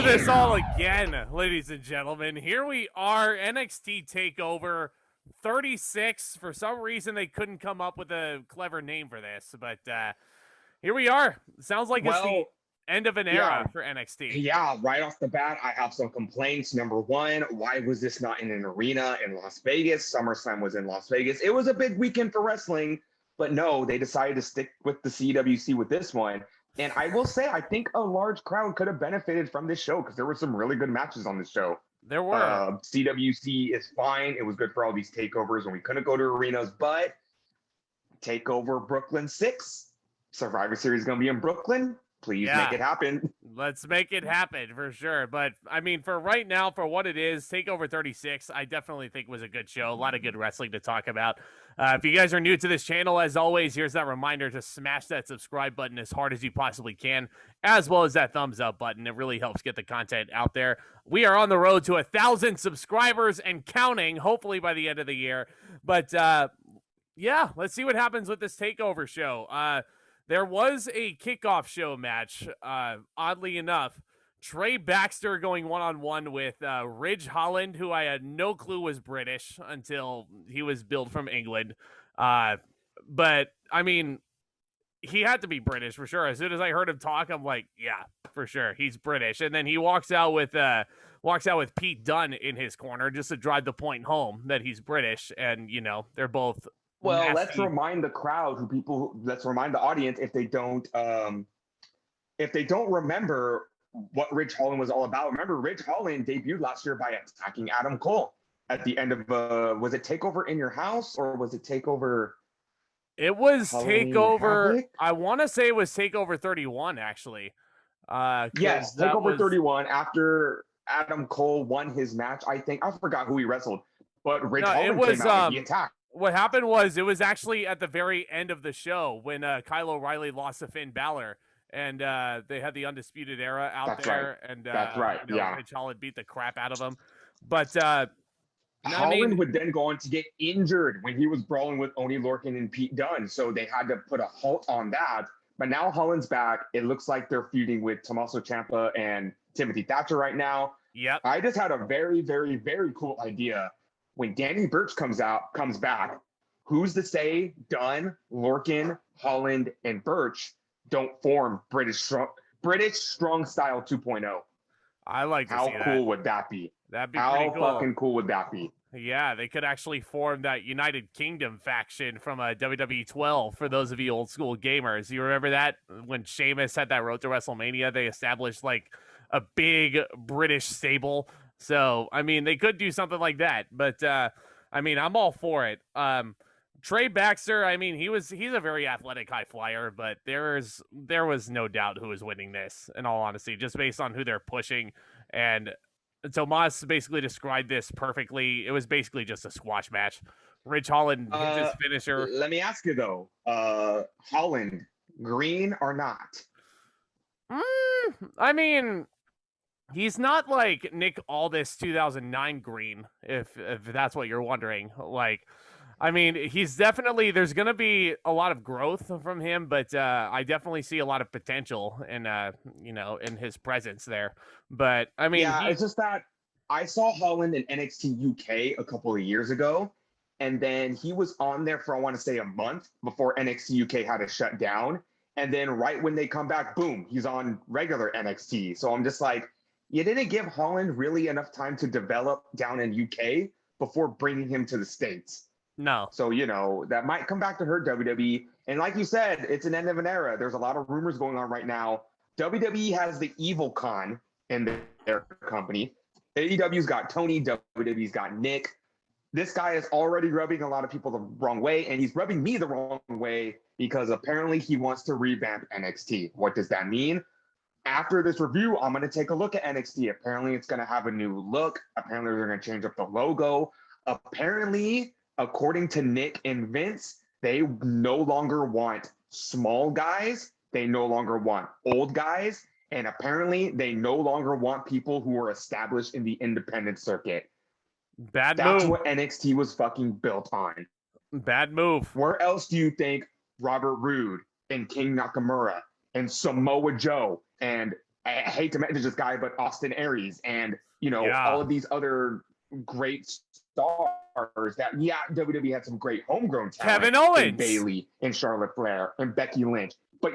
this all again, ladies and gentlemen. Here we are, NXT TakeOver 36. For some reason, they couldn't come up with a clever name for this, but here we are. Sounds like it's the end of an era for NXT. Yeah, right off the bat, I have some complaints. Number one, why was this not in an arena in Las Vegas? SummerSlam was in Las Vegas. It was a big weekend for wrestling, but no, they decided to stick with the CWC with this one. And I will say, I think a large crowd could have benefited from this show because there were some really good matches on this show. There were. CWC is fine. It was good for all these takeovers when we couldn't go to arenas, but TakeOver Brooklyn 6, Survivor Series is going to be in Brooklyn. Please make it happen. Let's make it happen for sure. But I mean, for right now, for what it is, TakeOver 36, I definitely think was a good show. A lot of good wrestling to talk about. If you guys are new to this channel, as always, here's that reminder to smash that subscribe button as hard as you possibly can, as well as that thumbs up button. It really helps get the content out there. We are on the road to 1,000 subscribers and counting, hopefully by the end of the year. But yeah, let's see what happens with this TakeOver show. There was a kickoff show match, oddly enough. Trey Baxter going one-on-one with Ridge Holland, who I had no clue was British until he was billed from England. But, I mean, he had to be British for sure. As soon as I heard him talk, I'm like, yeah, for sure, he's British. And then he walks out with Pete Dunne in his corner just to drive the point home that he's British. And, you know, they're both... Well, nasty. Let's remind the crowd, let's remind the audience if they don't remember what Ridge Holland was all about. Remember, Ridge Holland debuted last year by attacking Adam Cole at the end of was it TakeOver in Your House or was it TakeOver? It was Halloween TakeOver. Havoc? I want to say it was TakeOver 31 actually. Yes, TakeOver 31 after Adam Cole won his match. I forgot who he wrestled, but Ridge Holland came out with the attack. What happened was it was actually at the very end of the show when Kyle O'Reilly lost to Finn Balor, and they had the Undisputed Era out there. Right. And that's right. Ridge Holland beat the crap out of him. But Holland would then go on to get injured when he was brawling with Oney Lorcan and Pete Dunne, so they had to put a halt on that. But now Holland's back. It looks like they're feuding with Tommaso Ciampa and Timothy Thatcher right now. Yep. I just had a very, very, very cool idea. When Danny Burch comes back, who's to say Dunn, Lorcan, Holland, and Burch don't form British strong style 2.0? I like to see that. How cool would that be? That'd be pretty cool. How fucking cool would that be? Yeah, they could actually form that United Kingdom faction from WWE 12 for those of you old school gamers. You remember that? When Sheamus had that road to WrestleMania, they established like a big British stable. So, I mean, they could do something like that, but, I mean, I'm all for it. Trey Baxter, I mean, he's a very athletic high flyer, but there was no doubt who was winning this, in all honesty, just based on who they're pushing. And Tomas basically described this perfectly. It was basically just a squash match. Ridge Holland hits his finisher. Let me ask you, though, Holland, green or not? I mean... He's not like Nick Aldis 2009 green, if that's what you're wondering. Like, I mean, he's definitely, there's going to be a lot of growth from him, but I definitely see a lot of potential in, in his presence there. But, I mean... Yeah, it's just that I saw Holland in NXT UK a couple of years ago, and then he was on there for, I want to say, a month before NXT UK had to shut down. And then right when they come back, boom, he's on regular NXT. So I'm just like, you didn't give Holland really enough time to develop down in UK before bringing him to the States. No. So, that might come back to hurt WWE. And like you said, it's an end of an era. There's a lot of rumors going on right now. WWE has the evil con in their company. AEW's got Tony, WWE's got Nick. This guy is already rubbing a lot of people the wrong way, and he's rubbing me the wrong way because apparently he wants to revamp NXT. What does that mean? After this review, I'm going to take a look at NXT. Apparently, it's going to have a new look. Apparently, they're going to change up the logo. Apparently, according to Nick and Vince, they no longer want small guys. They no longer want old guys. And apparently, they no longer want people who are established in the independent circuit. That's move. What NXT was fucking built on. Bad move. Where else do you think Robert Roode and King Nakamura and Samoa Joe and I hate to mention this guy, but Austin Aries and, Yeah. all of these other great stars that, WWE had some great homegrown talent. Kevin Owens. And Bayley and Charlotte Flair and Becky Lynch. But,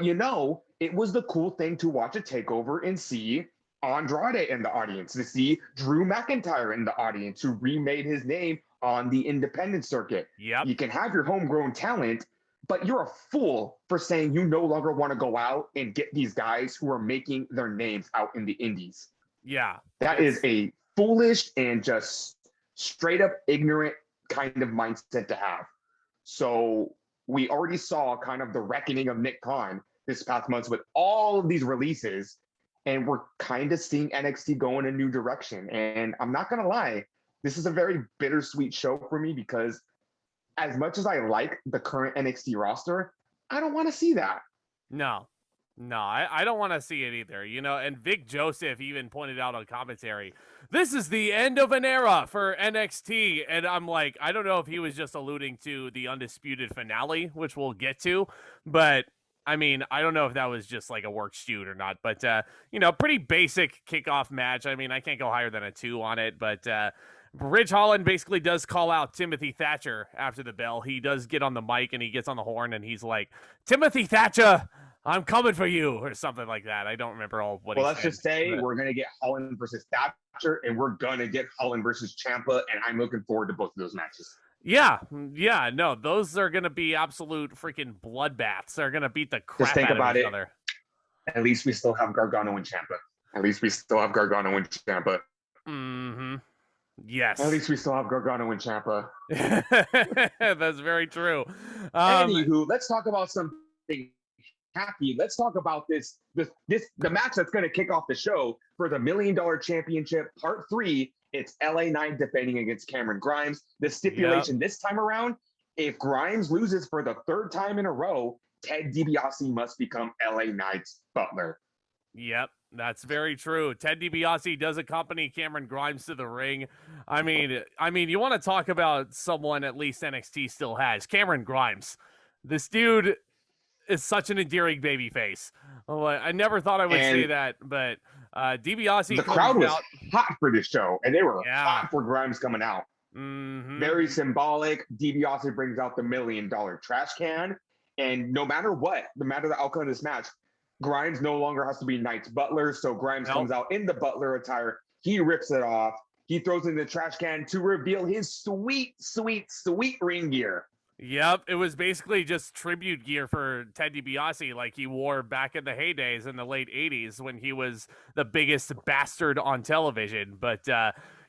it was the cool thing to watch a takeover and see Andrade in the audience, to see Drew McIntyre in the audience, who remade his name on the independent circuit. Yep. You can have your homegrown talent, but you're a fool for saying you no longer want to go out and get these guys who are making their names out in the indies. Yeah. That is a foolish and just straight up ignorant kind of mindset to have. So we already saw kind of the reckoning of Nick Khan this past month with all of these releases, and we're kind of seeing NXT go in a new direction. And I'm not going to lie, this is a very bittersweet show for me, because as much as I like the current NXT roster, I don't want to see that. No, I don't want to see it either, and Vic Joseph even pointed out on commentary, this is the end of an era for NXT. And I'm like, I don't know if he was just alluding to the Undisputed finale, which we'll get to, but I mean, I don't know if that was just like a work shoot or not, but, pretty basic kickoff match. I mean, I can't go higher than a 2 on it, but, Ridge Holland basically does call out Timothy Thatcher after the bell. He does get on the mic and he gets on the horn and he's like, Timothy Thatcher, I'm coming for you, or something like that. I don't remember all what he said. Well, let's just say we're going to get Holland versus Thatcher, and we're going to get Holland versus Ciampa, and I'm looking forward to both of those matches. Yeah, no, those are going to be absolute freaking bloodbaths. They're going to beat the crap out of each other. At least we still have Gargano and Ciampa. Mm-hmm. Yes. At least we still have Gargano and Ciampa. That's very true. Anywho, let's talk about something happy. Let's talk about the match that's going to kick off the show for the $1 Million Championship Part 3. It's LA Knight defending against Cameron Grimes. The stipulation this time around, if Grimes loses for the 3rd time in a row, Ted DiBiase must become LA Knight's butler. Yep, that's very true. Ted DiBiase does accompany Cameron Grimes to the ring. I mean, you want to talk about someone at least NXT still has. Cameron Grimes. This dude is such an endearing babyface. I never thought I would say that, but DiBiase. The crowd was hot for this show, and they were hot for Grimes coming out. Mm-hmm. Very symbolic. DiBiase brings out the $1 million trash can, and no matter the outcome of this match, Grimes no longer has to be Knight's butler, so Grimes comes out in the butler attire. He rips it off. He throws in the trash can to reveal his sweet, sweet, sweet ring gear. Yep, it was basically just tribute gear for Ted DiBiase, like he wore back in the heydays in the late 80s when he was the biggest bastard on television. But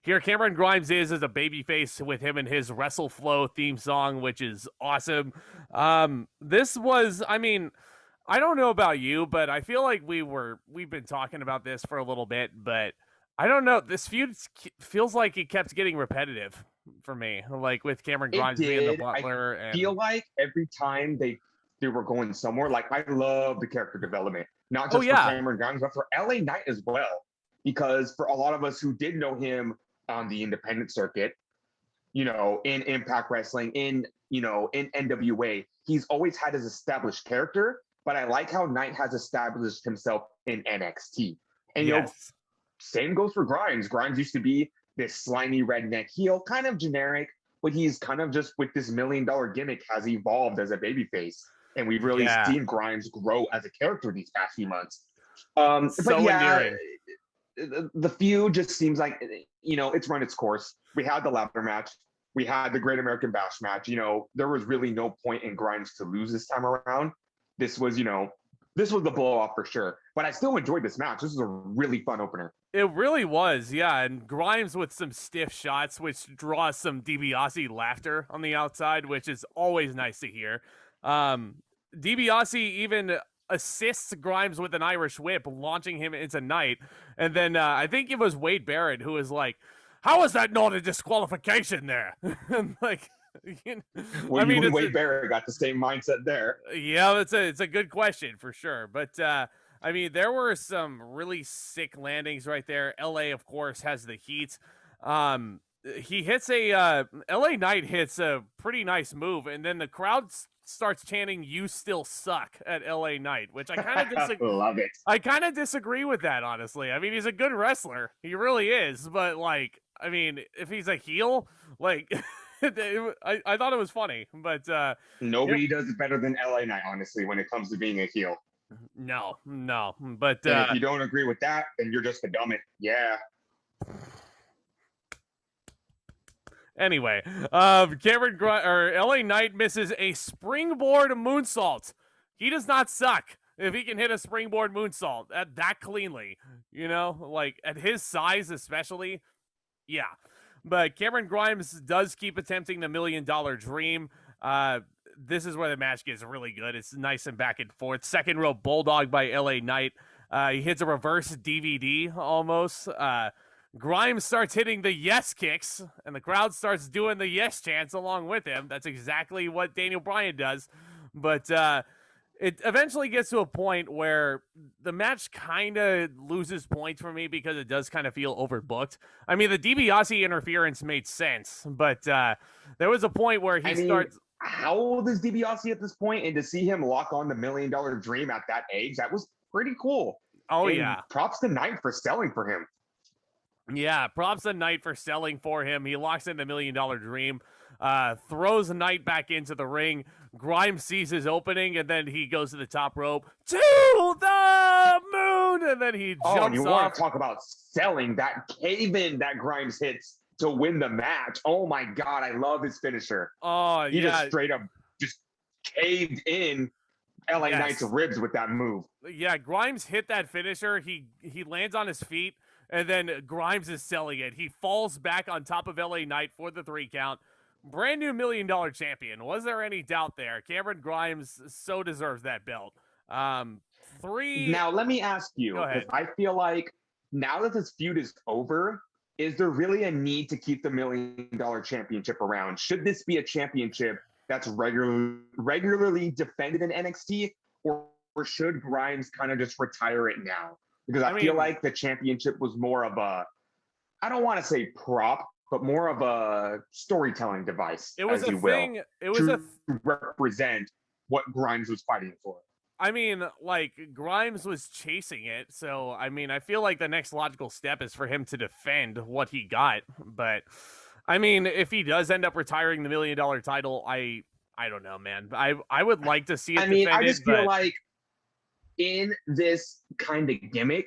here Cameron Grimes is as a babyface with him and his Wrestle Flow theme song, which is awesome. This was, I mean, I don't know about you, but I feel like we've been talking about this for a little bit, but I don't know. This feud feels like it kept getting repetitive for me, like with Cameron Grimes being the butler. I feel like every time they were going somewhere, like I love the character development, not just for Cameron Grimes, but for LA Knight as well. Because for a lot of us who did know him on the independent circuit, in Impact Wrestling, in NWA, he's always had his established character. But I like how Knight has established himself in NXT. And same goes for Grimes. Grimes used to be this slimy redneck heel, kind of generic, but he's kind of just with this $1 million gimmick has evolved as a babyface. And we've really seen Grimes grow as a character these past few months. Endearing. The feud just seems like, it's run its course. We had the ladder match. We had the Great American Bash match. There was really no point in Grimes to lose this time around. This was the blow off for sure. But I still enjoyed this match. This was a really fun opener. It really was, yeah. And Grimes with some stiff shots, which draws some DiBiase laughter on the outside, which is always nice to hear. DiBiase even assists Grimes with an Irish whip, launching him into Knight. And then I think it was Wade Barrett who was like, how is that not a disqualification there? Like... Wade Barrett got the same mindset there. Yeah, it's a good question for sure. But there were some really sick landings right there. LA, of course, has the heat. He hits LA Knight hits a pretty nice move, and then the crowd starts chanting "You still suck" at LA Knight, which I kind of love it. I kind of disagree with that, honestly. I mean, he's a good wrestler, he really is, but like, I mean, if he's a heel, like, I thought it was funny, but nobody does it better than LA Knight, honestly, when it comes to being a heel. No, but and if you don't agree with that, then you're just a dummy. Yeah. Anyway, LA Knight misses a springboard moonsault. He does not suck if he can hit a springboard moonsault that cleanly, like at his size especially. Yeah. But Cameron Grimes does keep attempting the $1 Million Dream. This is where the match gets really good. It's nice and back and forth. Second row bulldog by LA Knight. He hits a reverse DVD almost. Grimes starts hitting the yes kicks, and the crowd starts doing the yes chants along with him. That's exactly what Daniel Bryan does. But it eventually gets to a point where the match kind of loses points for me because it does kind of feel overbooked. I mean, the DiBiase interference made sense, but there was a point where he starts... How old is DiBiase at this point? And to see him lock on the $1 Million Dream at that age, that was pretty cool. Oh, and yeah. Props to Knight for selling for him. Yeah, props to Knight for selling for him. He locks in the $1 Million Dream, throws Knight back into the ring. Grimes sees his opening, and then he goes to the top rope to the moon, and then he jumps off. And you want to talk about selling, that cave-in that Grimes hits to win the match. Oh, my God, I love his finisher. Oh, he just straight up just caved in LA Knight's ribs with that move. Yeah, Grimes hit that finisher. He lands on his feet. And then Grimes is selling it. He falls back on top of LA Knight for the 3 count. Brand new $1 Million champion. Was there any doubt there? Cameron Grimes so deserves that belt. 3. Now, let me ask you, because I feel like now that this feud is over, is there really a need to keep the $1 Million championship around? Should this be a championship that's regularly defended in NXT, or should Grimes kind of just retire it now? Because I feel like the championship was more of a, I don't want to say prop, but more of a storytelling device. It was as a you thing. Will, it was to represent what Grimes was fighting for. I mean, like, Grimes was chasing it. So, I mean, I feel like the next logical step is for him to defend what he got. But, I mean, if he does end up retiring the $1 Million title, I don't know, man. I would like to see it defended. I just feel like in this kind of gimmick,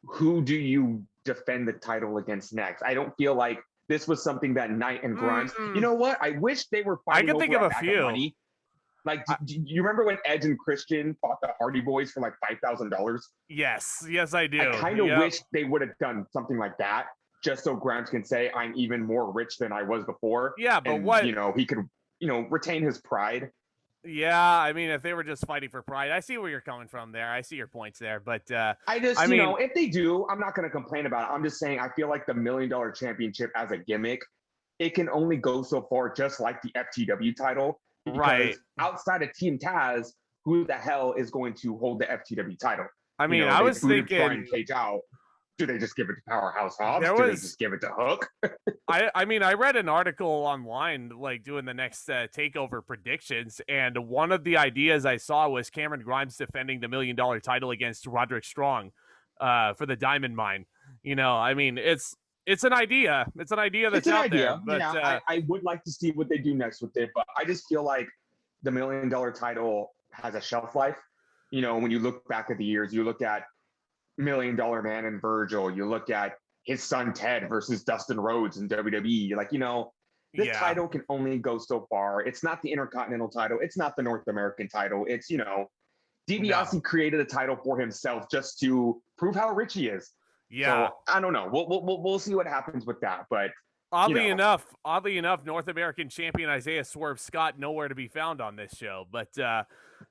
who do you defend the title against next? I don't feel like this was something that Knight and Grimes. You know what? I wish they were fighting. I can think of a few. Money. Like, do you remember when Edge and Christian fought the Hardy Boys for like $5,000? Yes, I do. I kind of wish they would have done something like that, just so Grimes can say, "I'm even more rich than I was before." Yeah, but he could, retain his pride. Yeah, I mean, if they were just fighting for pride, I see where you're coming from there. I see your points there, but I mean, if they do, I'm not going to complain about it. I'm just saying, I feel like the $1 Million championship as a gimmick, it can only go so far, just like the FTW title. Right. Outside of Team Taz, who the hell is going to hold the FTW title? I mean, I was thinking, Brian Cage out. Do they just give it to Powerhouse Hobbs? Do they just give it to Hook? I mean, I read an article online, like, doing the next TakeOver predictions, and one of the ideas I saw was Cameron Grimes defending the $1 Million title against Roderick Strong for the Diamond Mine. I mean, it's an idea. It's an idea that's out there. But I would like to see what they do next with it, but I just feel like the $1 Million title has a shelf life. When you look back at the years, you look at $1 Million Man and Virgil, you look at his son Ted versus Dustin Rhodes in WWE. Like, this title can only go so far. It's not the Intercontinental title. It's not the North American title. It's, DiBiase created a title for himself just to prove how rich he is. Yeah. So, I don't know. We'll see what happens with that. But oddly enough, North American champion Isaiah Swerve Scott nowhere to be found on this show. But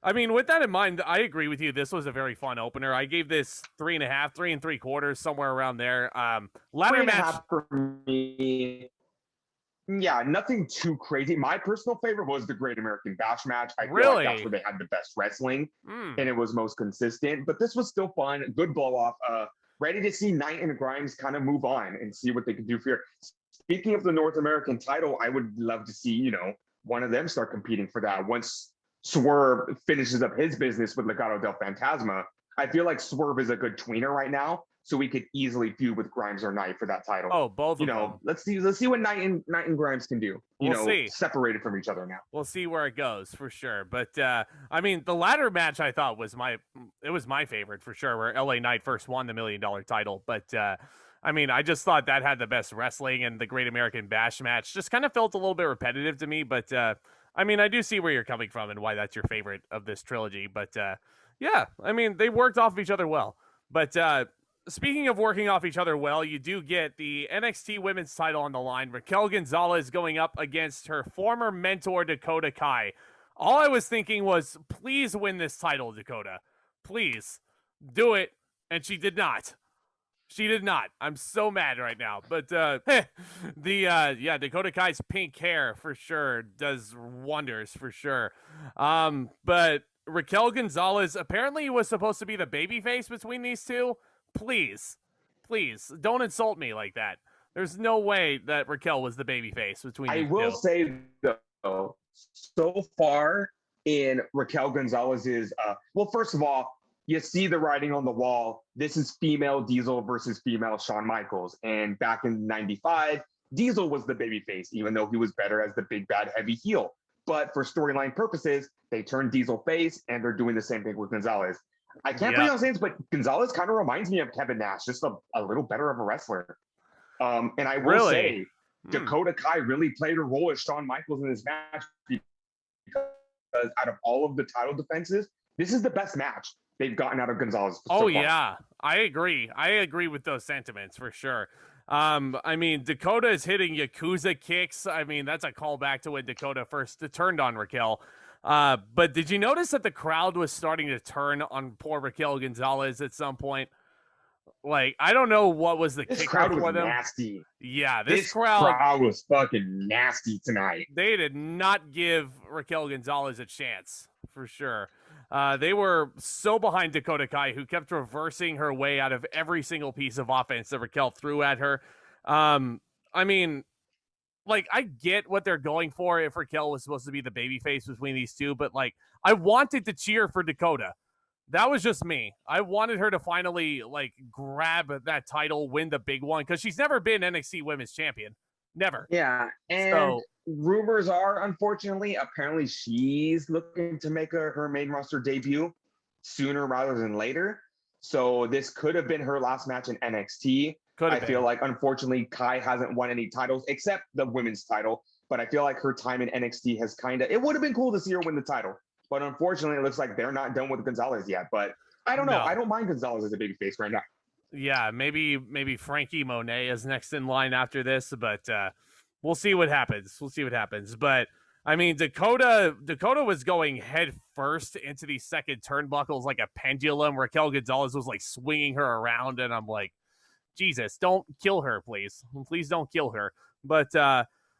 I mean, with that in mind, I agree with you. This was a very fun opener. I gave this 3.5, 3 3/4, somewhere around there. Ladder match for me. Yeah, nothing too crazy. My personal favorite was the Great American Bash match. I feel like that's where they had the best wrestling, and it was most consistent. But this was still fun. Good blow off. Ready to see Knight and Grimes kind of move on and see what they can do for here. Speaking of the North American title, I would love to see, one of them start competing for that once Swerve finishes up his business with Legado del Fantasma, I feel like Swerve is a good tweener right now, so we could easily feud with Grimes or Knight for that title. Oh, both of them. Let's see what Knight and Grimes can do. We'll see. Separated from each other now. We'll see where it goes for sure. But I mean, the ladder match I thought was my favorite for sure, where LA Knight first won the $1 million title. But I mean, I just thought that had the best wrestling, and the Great American Bash match just kind of felt a little bit repetitive to me. But I mean, I do see where you're coming from and why that's your favorite of this trilogy. But yeah, I mean, they worked off of each other well. But speaking of working off each other well, you do get the NXT Women's title on the line. Raquel Gonzalez going up against her former mentor, Dakota Kai. All I was thinking was, please win this title, Dakota. Please do it. And she did not. She did not. I'm so mad right now. But Dakota Kai's pink hair for sure does wonders for sure. But Raquel Gonzalez apparently was supposed to be the babyface between these two. Please don't insult me like that. There's no way that Raquel was the babyface between these two. I will say though, so far in Raquel Gonzalez's, well, first of all, you see the writing on the wall. This is female Diesel versus female Shawn Michaels. And back in '95, Diesel was the babyface, even though he was better as the big bad heavy heel. But for storyline purposes, they turned Diesel face, and they're doing the same thing with Gonzalez. I can't pronounce names, but Gonzalez kind of reminds me of Kevin Nash, just a little better of a wrestler. And I will say, Dakota Kai really played a role as Shawn Michaels in this match, because out of all of the title defenses, this is the best match they've gotten out of Gonzalez. Oh, yeah. I agree. I agree with those sentiments for sure. I mean, Dakota is hitting Yakuza kicks. I mean, that's a callback to when Dakota first turned on Raquel. But did you notice that the crowd was starting to turn on poor Raquel Gonzalez at some point? Like, I don't know what was the kicker crowd for was them. Nasty. Yeah, this crowd was fucking nasty tonight. They did not give Raquel Gonzalez a chance, for sure. They were so behind Dakota Kai, who kept reversing her way out of every single piece of offense that Raquel threw at her. I mean, like, I get what they're going for if Raquel was supposed to be the babyface between these two, but, like, I wanted to cheer for Dakota. That was just me. I wanted her to finally, like, grab that title, win the big one, because she's never been NXT Women's Champion. Never. Yeah, and rumors are, unfortunately, apparently she's looking to make her main roster debut sooner rather than later. So this could have been her last match in NXT. I feel like, unfortunately, Kai hasn't won any titles except the women's title. But I feel like her time in NXT has it would have been cool to see her win the title. But unfortunately, it looks like they're not done with Gonzalez yet. But I don't know. I don't mind Gonzalez as a baby face right now. Yeah, maybe Frankie Monet is next in line after this, but we'll see what happens. But I mean, Dakota was going head first into these second turnbuckles like a pendulum. Raquel Gonzalez was like swinging her around, and I'm like, Jesus, don't kill her, please. Please don't kill her. But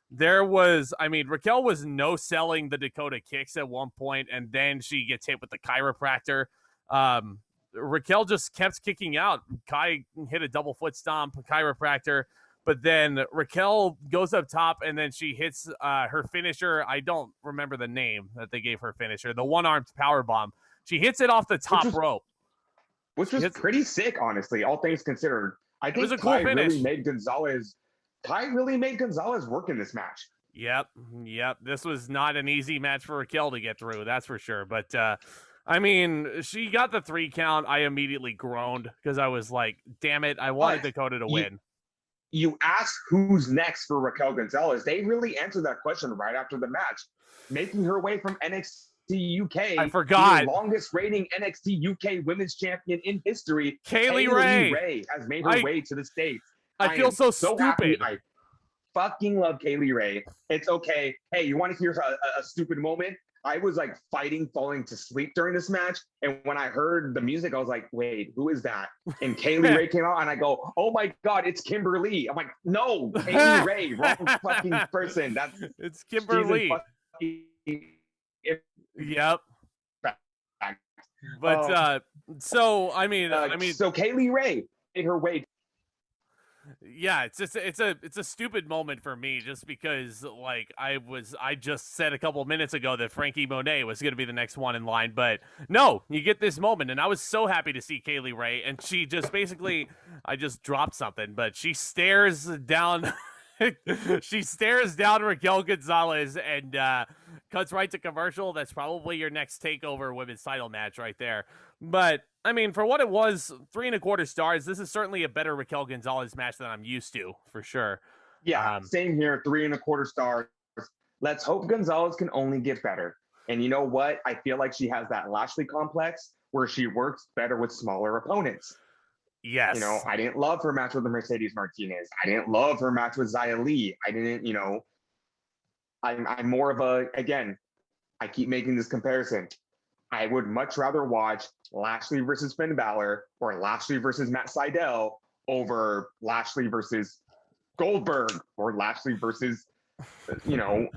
Raquel was no-selling the Dakota kicks at one point, and then she gets hit with the chiropractor. Raquel just kept kicking out. Kai hit a double foot stomp, chiropractor, but then Raquel goes up top, and then she hits her finisher. I don't remember the name that they gave her finisher, the one-armed power bomb. She hits it off the top rope. Which was pretty sick, honestly, all things considered. I think it was a cool finish. Kai really made Gonzalez work in this match. Yep. This was not an easy match for Raquel to get through, that's for sure. But, I mean, she got the 3 count. I immediately groaned because I was like, damn it, I wanted Dakota to win. You asked who's next for Raquel Gonzalez. They really answered that question right after the match, making her way from NXT UK. I forgot. The longest reigning NXT UK women's champion in history. Kaylee Ray has made her way to the States. I feel so stupid. Happy. I fucking love Kaylee Ray. It's okay. Hey, you want to hear a stupid moment? I was like falling to sleep during this match. And when I heard the music, I was like, wait, who is that? And Kaylee Ray came out and I go, oh my God, it's Kimberly. I'm like, no, Kaylee Ray, wrong fucking person. It's Kimberly. Yep. But so Kaylee Ray made her way. Yeah, it's a stupid moment for me just because like I just said a couple minutes ago that Frankie Monet was going to be the next one in line, but no, you get this moment, and I was so happy to see Kaylee Ray, and she just basically I just dropped something, but she stares down. She stares down Raquel Gonzalez and cuts right to commercial. That's probably your next TakeOver women's title match right there. But I mean, for what it was, 3.25 stars. This is certainly a better Raquel Gonzalez match than I'm used to, for sure. Yeah, same here. 3.25 stars. Let's hope Gonzalez can only get better. And you know what? I feel like she has that Lashley complex where she works better with smaller opponents. Yes. You know, I didn't love her match with the Mercedes Martinez. I didn't love her match with Xia Li. I didn't, you know, I'm more of a, again, I keep making this comparison. I would much rather watch Lashley versus Finn Balor or Lashley versus Matt Sydal over Lashley versus Goldberg or Lashley versus, you know,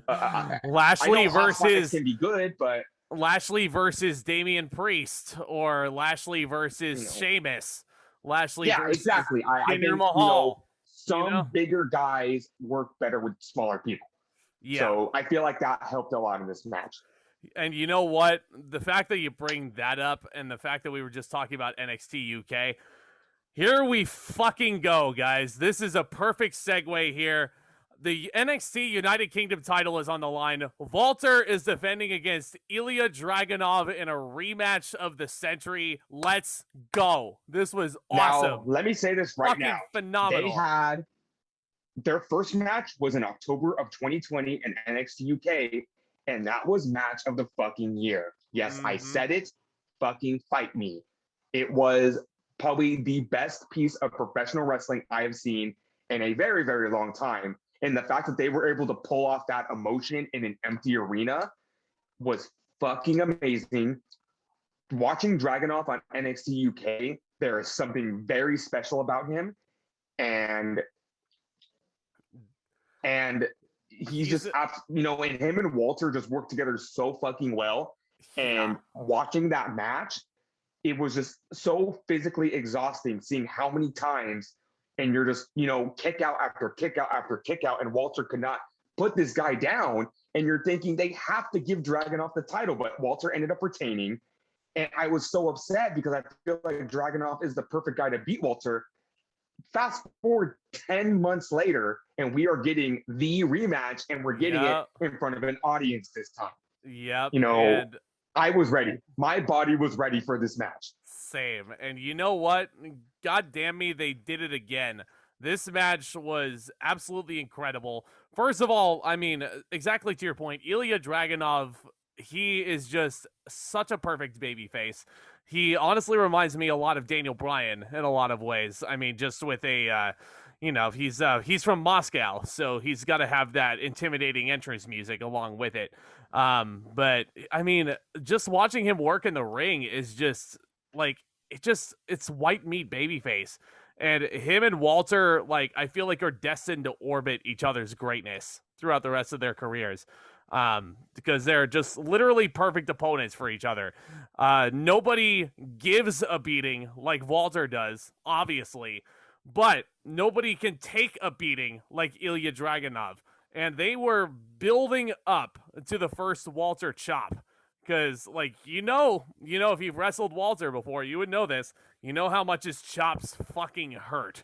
Lashley versus can be good, but Lashley versus Damian Priest or Lashley versus Sheamus. Lashley versus exactly. I think, Mahal. Some bigger guys work better with smaller people. Yeah. So I feel like that helped a lot in this match. And you know what? The fact that you bring that up and the fact that we were just talking about NXT UK, here we fucking go, guys. This is a perfect segue here. The NXT United Kingdom title is on the line. Walter is defending against Ilja Dragunov in a rematch of the century. Let's go. This was awesome. Now, let me say this right now. Phenomenal. They had their first match was in October of 2020 in NXT UK, and that was match of the fucking year. Yes, I said it. Fucking fight me. It was probably the best piece of professional wrestling I have seen in a very, very long time. And the fact that they were able to pull off that emotion in an empty arena was fucking amazing. Watching Dragunov on NXT UK, there is something very special about him. And he's just, you know, and him and Walter just work together so fucking well. And watching that match, it was just so physically exhausting seeing how many times, and you're just, you know, kick out after kick out after kick out, and Walter could not put this guy down. And you're thinking they have to give Dragunov the title, but Walter ended up retaining. And I was so upset because I feel like Dragunov is the perfect guy to beat Walter. Fast forward 10 months later, and we are getting the rematch, and we're getting it in front of an audience this time. Yep. You know, I was ready. My body was ready for this match. Same. And you know what? God damn me, they did it again. This match was absolutely incredible. First of all, I mean, exactly to your point, Ilja Dragunov, he is just such a perfect babyface. He honestly reminds me a lot of Daniel Bryan in a lot of ways. I mean, just with a, you know, he's from Moscow, so he's got to have that intimidating entrance music along with it. But I mean, just watching him work in the ring is just like, it's white meat babyface. And him and Walter, like, I feel like are destined to orbit each other's greatness throughout the rest of their careers. Because they're just literally perfect opponents for each other. Nobody gives a beating like Walter does, obviously, but nobody can take a beating like Ilja Dragunov. And they were building up to the first Walter chop. Because, like, you know, if you've wrestled Walter before, you would know this. You know how much his chops fucking hurt.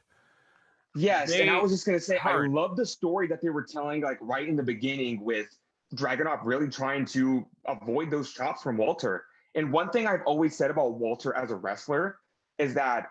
Yes, and I was just going to say, I love the story that they were telling, like, right in the beginning with Dragunov really trying to avoid those chops from Walter. And one thing I've always said about Walter as a wrestler is that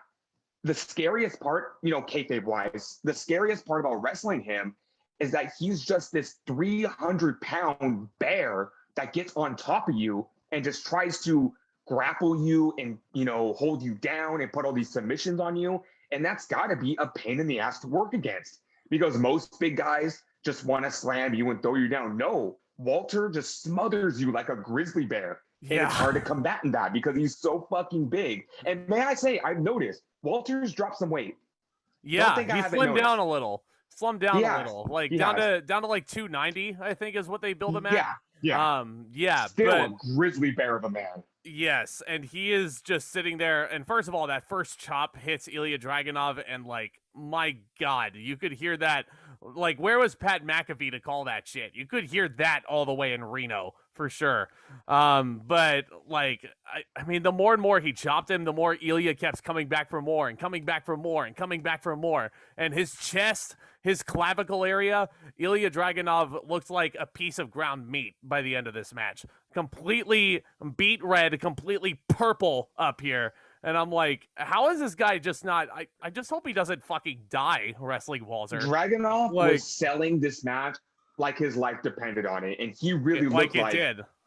the scariest part, you know, kayfabe-wise, the scariest part about wrestling him is that he's just this 300-pound bear that gets on top of you and just tries to grapple you and, you know, hold you down and put all these submissions on you. And that's got to be a pain in the ass to work against, because most big guys just want to slam you and throw you down. No, Walter just smothers you like a grizzly bear. And it's hard to combat in that because he's so fucking big. And may I say, I've noticed Walter's dropped some weight. Yeah, he slimmed down a little. Slimmed down a little. Like down to like 290, I think is what they build him at. Yeah. Yeah. Still a grizzly bear of a man. Yes, and he is just sitting there. And first of all, that first chop hits Ilja Dragunov, and like, my God, you could hear that. Like, where was Pat McAfee to call that shit? You could hear that all the way in Reno for sure. But like, I mean, the more and more he chopped him, the more Ilja kept coming back for more and coming back for more and coming back for more. And his chest, his clavicle area, Ilja Dragunov looked like a piece of ground meat by the end of this match. Completely beet red, completely purple up here. And I'm like, how is this guy just not... I just hope he doesn't fucking die wrestling Walter. Dragunov was selling this match like his life depended on it. And he really looked like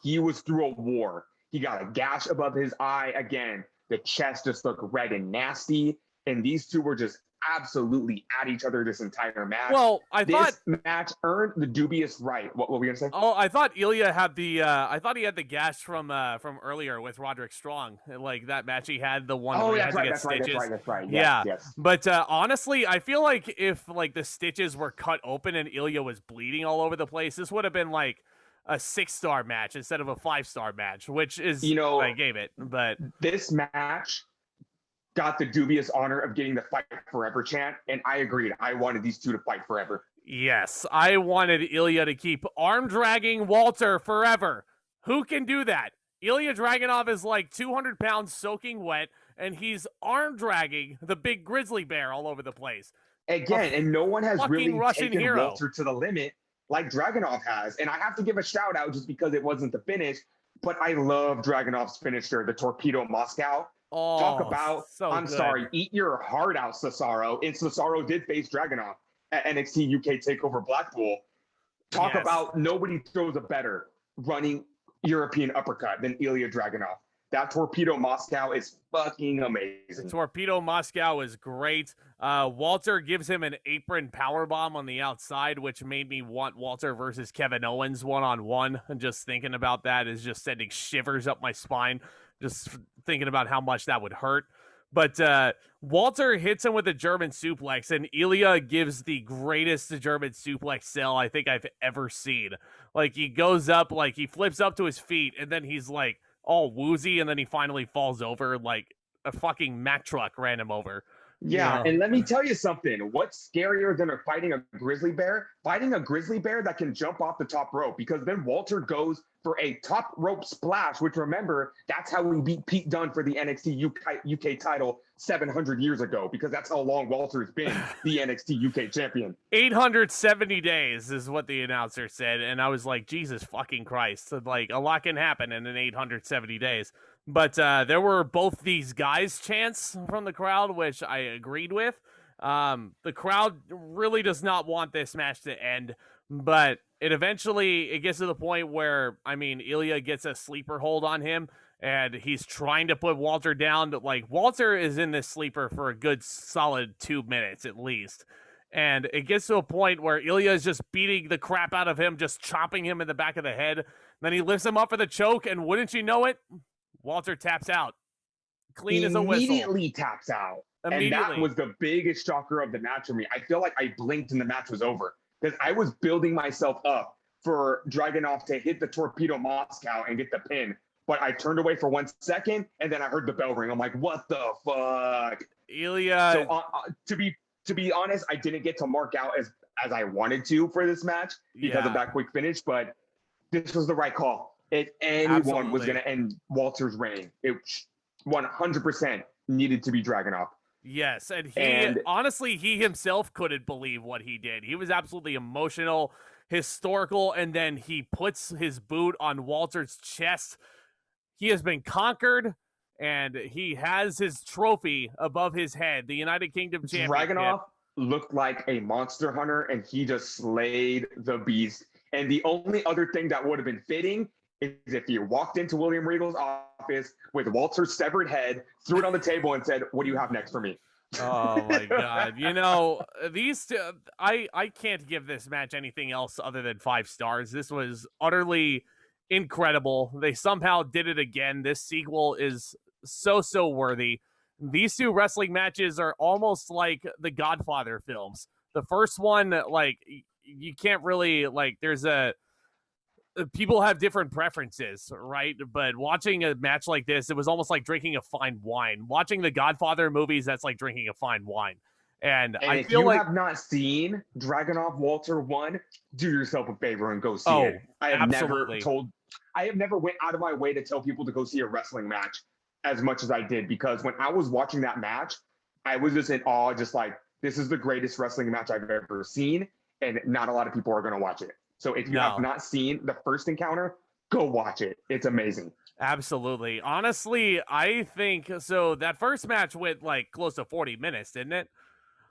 he was through a war. He got a gash above his eye. Again, the chest just looked red and nasty. And these two were just absolutely at each other this entire match. Well, this match earned the dubious right. What were we gonna say? Oh, I thought Ilja had the I thought he had the gash from earlier with Roderick Strong. Like that match he had, the one where he had to get stitches. That's right. Yes. But honestly, I feel like if like the stitches were cut open and Ilja was bleeding all over the place, this would have been like a 6-star match instead of a 5-star match, which is I gave it. But this match got the dubious honor of getting the fight forever chant, and I agreed. I wanted these two to fight forever. Yes, I wanted Ilja to keep arm dragging Walter forever. Who can do that? Ilja Dragunov is like 200 pounds soaking wet, and he's arm dragging the big grizzly bear all over the place. Again, and no one has really Russian taken hero. Walter to the limit like Dragunov has. And I have to give a shout out just because it wasn't the finish, but I love Dragunov's finisher, the Torpedo Moscow. Oh, talk about, I'm sorry, eat your heart out, Cesaro. And Cesaro did face Dragunov at NXT UK TakeOver Blackpool. Talk about nobody throws a better running European uppercut than Ilja Dragunov. That Torpedo Moscow is fucking amazing. Torpedo Moscow is great. Walter gives him an apron powerbomb on the outside, which made me want Walter versus Kevin Owens one-on-one. And just thinking about that is just sending shivers up my spine. Just thinking about how much that would hurt. But Walter hits him with a German suplex, and Ilja gives the greatest German suplex sell I think I've ever seen. Like, he goes up, like, he flips up to his feet, and then he's, like, all woozy, and then he finally falls over like a fucking Mack truck ran him over. Yeah, and let me tell you something. What's scarier than fighting a grizzly bear? Fighting a grizzly bear that can jump off the top rope, because then Walter goes for a top rope splash, which, remember, that's how we beat Pete Dunne for the NXT UK title 700 years ago, because that's how long Walter's been the NXT UK champion. 870 days is what the announcer said, and I was like, Jesus fucking Christ. Like, a lot can happen in an 870 days. But there were both these guys' chants from the crowd, which I agreed with. The crowd really does not want this match to end, but it gets to the point where, I mean, Ilja gets a sleeper hold on him, and he's trying to put Walter down. Like, Walter is in this sleeper for a good solid 2 minutes at least. And it gets to a point where Ilja is just beating the crap out of him, just chopping him in the back of the head. Then he lifts him up for the choke, and wouldn't you know it, Walter taps out. Clean as a whistle. Immediately taps out. And that was the biggest shocker of the match for me. I feel like I blinked and the match was over, because I was building myself up for Dragunov to hit the Torpedo Moscow and get the pin. But I turned away for 1 second, and then I heard the bell ring. I'm like, what the fuck? Ilja. So to be honest, I didn't get to mark out as I wanted to for this match because of that quick finish, but this was the right call. If anyone was going to end Walter's reign, it 100% needed to be Dragunov. Yes, and honestly, he himself couldn't believe what he did. He was absolutely emotional, historical, and then he puts his boot on Walter's chest. He has been conquered, and he has his trophy above his head, the United Kingdom Championship. Dragunov looked like a monster hunter, and he just slayed the beast. And the only other thing that would have been fitting is if you walked into William Regal's office with Walter's severed head, threw it on the table, and said, "What do you have next for me?" Oh my God. You know, these two, I can't give this match anything else other than 5 stars. This was utterly incredible. They somehow did it again. This sequel is so worthy. These two wrestling matches are almost like the Godfather films. The first one, like, you can't really, like, there's a people have different preferences, right? But watching a match like this, it was almost like drinking a fine wine. Watching the Godfather movies, that's like drinking a fine wine. And And I if feel you like, have not seen Dragunov Walter 1, do yourself a favor and go see oh, it. absolutely. I have never went out of my way to tell people to go see a wrestling match as much as I did, because when I was watching that match, I was just in awe, just like, this is the greatest wrestling match I've ever seen, and not a lot of people are going to watch it. So if you have not seen the first encounter, go watch it. It's amazing. Absolutely. Honestly, I think so. That first match went like close to 40 minutes, didn't it?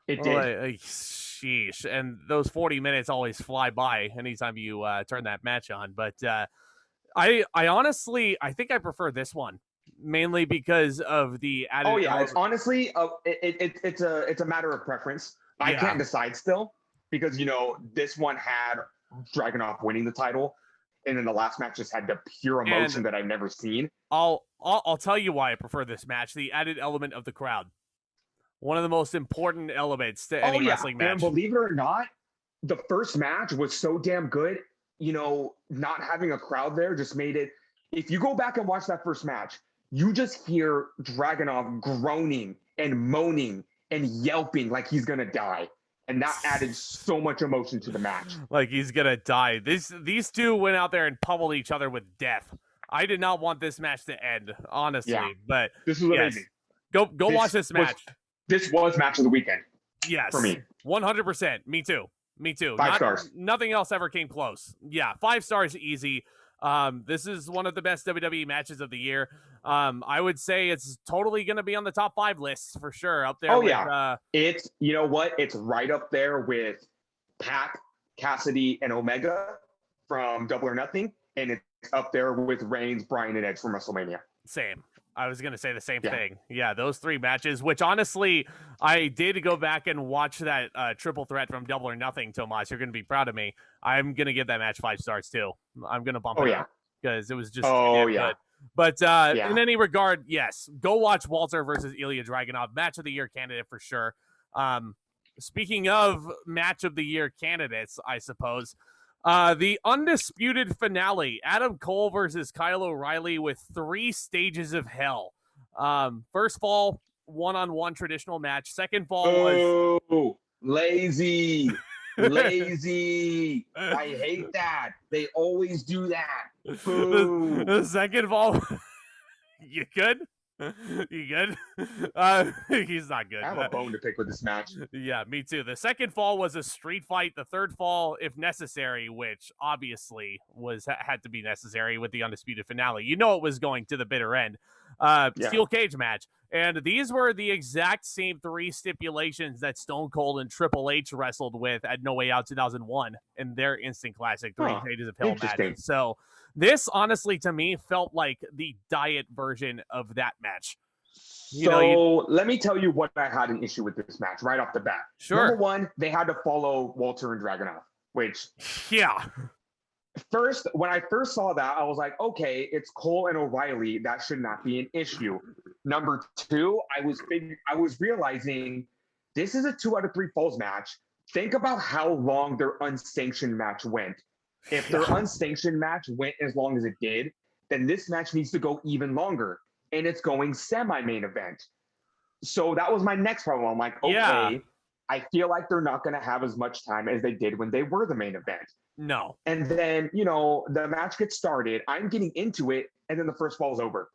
It did. Sheesh. And those 40 minutes always fly by anytime you turn that match on. But I honestly, I think I prefer this one, mainly because of the added. Oh yeah, it's honestly, it's a matter of preference. I can't decide still, because this one had Dragunov winning the title, and then the last match just had the pure emotion that I've never seen. I'll tell you why I prefer this match: the added element of the crowd. One of the most important elements to any wrestling match. And believe it or not, the first match was so damn good. Not having a crowd there just made it. If you go back and watch that first match, you just hear Dragunov groaning and moaning and yelping like he's gonna die. And that added so much emotion to the match. Like he's gonna die. These two went out there and pummeled each other with death. I did not want this match to end, honestly. Yeah. But this was amazing. Go watch this match. This was match of the weekend. Yes. For me. 100%. Me too. 5 stars. Nothing else ever came close. Yeah, 5 stars easy. This is one of the best WWE matches of the year. I would say it's totally going to be on the top 5 lists for sure. Up there. It's, you know what? It's right up there with Pac, Cassidy, and Omega from Double or Nothing. And it's up there with Reigns, Bryan, and Edge from WrestleMania. Same. I was going to say the same thing. Yeah, those 3 matches, which honestly, I did go back and watch that triple threat from Double or Nothing, Tomas. You're going to be proud of me. I'm going to give that match 5 stars too. I'm going to bump it up because it was just good. But in any regard, yes, go watch Walter versus Ilja Dragunov. Match of the year candidate for sure. Speaking of match of the year candidates, I suppose, the Undisputed finale, Adam Cole versus Kyle O'Reilly with 3 stages of hell. First fall, one-on-one traditional match. Second fall was... lazy. Lazy. I hate that. They always do that. The second fall... You good? You good? He's not good. I have a bone to pick with this match. Yeah, me too. The second fall was a street fight. The third fall, if necessary, which obviously had to be necessary with the Undisputed finale. You know it was going to the bitter end. Steel cage match. And these were the exact same 3 stipulations that Stone Cold and Triple H wrestled with at No Way Out 2001 in their instant classic 3 stages of hell match. So this, honestly, to me, felt like the diet version of that match. Let me tell you what I had an issue with this match right off the bat. Sure. Number one, they had to follow Walter and Dragunov, which... Yeah. First, when I first saw that, I was like, okay, it's Cole and O'Reilly. That should not be an issue. Number 2, I was realizing this is a 2 out of 3 falls match. Think about how long their unsanctioned match went. If their unsanctioned match went as long as it did, then this match needs to go even longer. And it's going semi-main event. So that was my next problem. I'm like, okay, I feel like they're not going to have as much time as they did when they were the main event. No. And then, the match gets started. I'm getting into it, and then the first fall is over.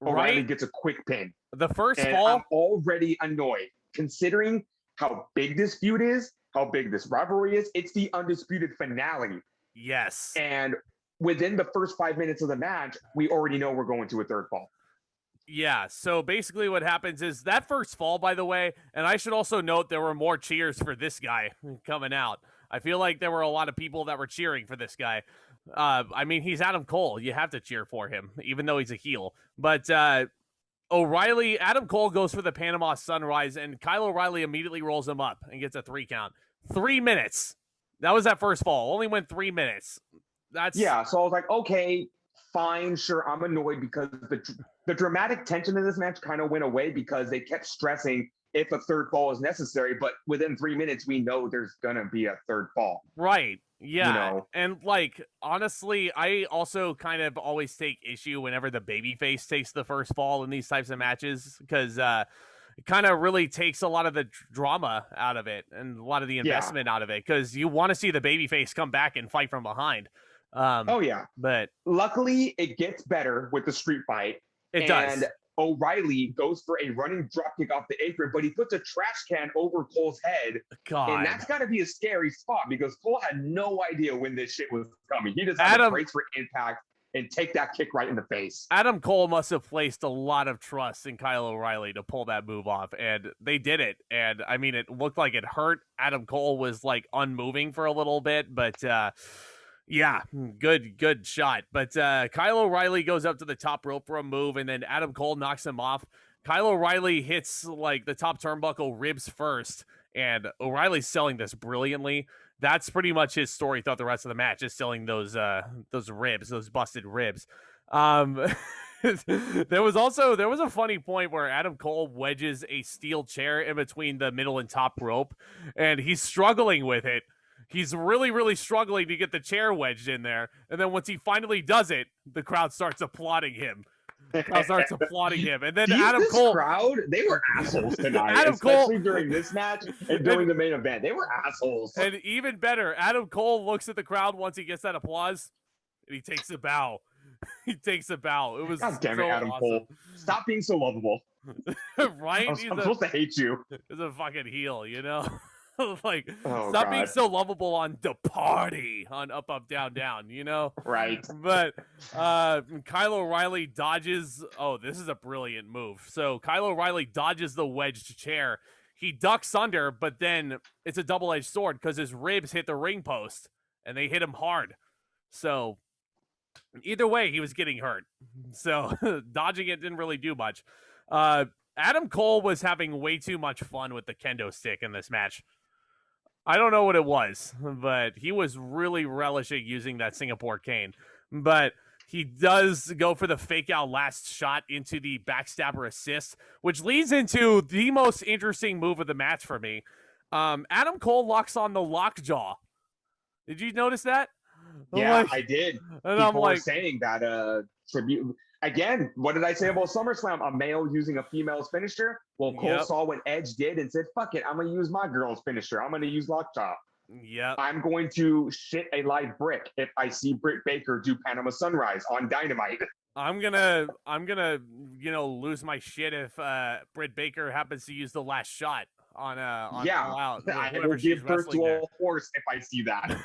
O'Reilly gets a quick pin. The first fall? I'm already annoyed, considering how big this feud is, how big this rivalry is. It's the Undisputed finale. Yes. And within the first 5 minutes of the match, we already know we're going to a third fall. Yeah, so basically what happens is that first fall, by the way, and I should also note there were more cheers for this guy coming out. I feel like there were a lot of people that were cheering for this guy. I mean, he's Adam Cole. You have to cheer for him, even though he's a heel. But O'Reilly, Adam Cole goes for the Panama Sunrise, and Kyle O'Reilly immediately rolls him up and gets a 3 count. 3 minutes. That was that first fall. Only went 3 minutes. So I was like, okay, fine, sure. I'm annoyed because the dramatic tension in this match kind of went away because they kept stressing if a third fall is necessary, but within 3 minutes, we know there's going to be a third fall. Right. Yeah, and like honestly, I also kind of always take issue whenever the babyface takes the first fall in these types of matches because it kind of really takes a lot of the drama out of it and a lot of the investment out of it because you want to see the babyface come back and fight from behind. Oh yeah, but luckily it gets better with the street fight. It does. O'Reilly goes for a running dropkick off the apron, but he puts a trash can over Cole's head. God. And that's got to be a scary spot because Cole had no idea when this shit was coming. He just had to brace for impact and take that kick right in the face. Adam Cole must have placed a lot of trust in Kyle O'Reilly to pull that move off, and they did it. And, I mean, it looked like it hurt. Adam Cole was, like, unmoving for a little bit, but, yeah, good shot. But Kyle O'Reilly goes up to the top rope for a move, and then Adam Cole knocks him off. Kyle O'Reilly hits, like, the top turnbuckle ribs first, and O'Reilly's selling this brilliantly. That's pretty much his story throughout the rest of the match, is selling those ribs, those busted ribs. There was a funny point where Adam Cole wedges a steel chair in between the middle and top rope, and he's struggling with it. He's really, really struggling to get the chair wedged in there. And then once he finally does it, the crowd starts applauding him. And then Adam Cole. Crowd, they were assholes tonight. Especially during this match and during the main event. They were assholes. And even better, Adam Cole looks at the crowd once he gets that applause, and he takes a bow. It was God damn it, so Adam awesome. Cole. Stop being so lovable. Right? I'm supposed to hate you. He's a fucking heel, you know? Like, oh, stop God. being so lovable on the party on up, down, down, you know? Right. But Kyle O'Reilly dodges. Oh, this is a brilliant move. So Kyle O'Reilly dodges the wedged chair. He ducks under, but then it's a double-edged sword because his ribs hit the ring post, and they hit him hard. So either way, he was getting hurt. So dodging it didn't really do much. Adam Cole was having way too much fun with the kendo stick in this match. I don't know what it was, but he was really relishing using that Singapore cane. But he does go for the fake out last shot into the backstabber assist, which leads into the most interesting move of the match for me. Adam Cole locks on the lockjaw. Did you notice that? Yeah, I did. And People I'm like, were saying that tribute. Again, what did I say about SummerSlam? A male using a female's finisher? Well, Cole saw what Edge did and said, fuck it, I'm going to use my girl's finisher. I'm going to use lockjaw. Yep. I'm going to shit a live brick if I see Britt Baker do Panama Sunrise on Dynamite. I'm gonna, lose my shit if Britt Baker happens to use the last shot on All Out. I will give birth to a horse if I see that.